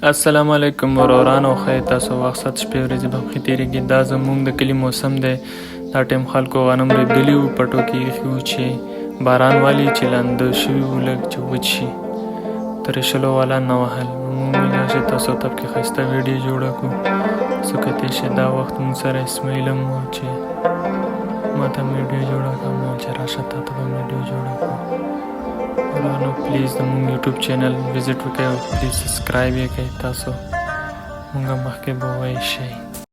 السلام علیکم ورورانو خیر تاسو وخت شپې ورځې به خې تیریږي دا زموږ د کلي موسم دی دا ټیم خلکو غنم ریبدلي وو پټو کې ایښي وو چې باران والي چې لانده شوي وو لږ چې وچ شي ترشلو والا نه وهل موږ چې تاسو ته پکې ښایسته ویډیو جوړه کړو څه کتلی شئ دا وخت موږ سره اسماعیل هم و چې ما ته ویډیو جوړه کړم چې راشه تا ته به ویډیو جوړه کړو ورانو پلیز زموږ یوټیوب چینل وزټ وکړئ او پلیز سبسکرایب یې کړئ تاسو مونږ مخکې به وایي شئ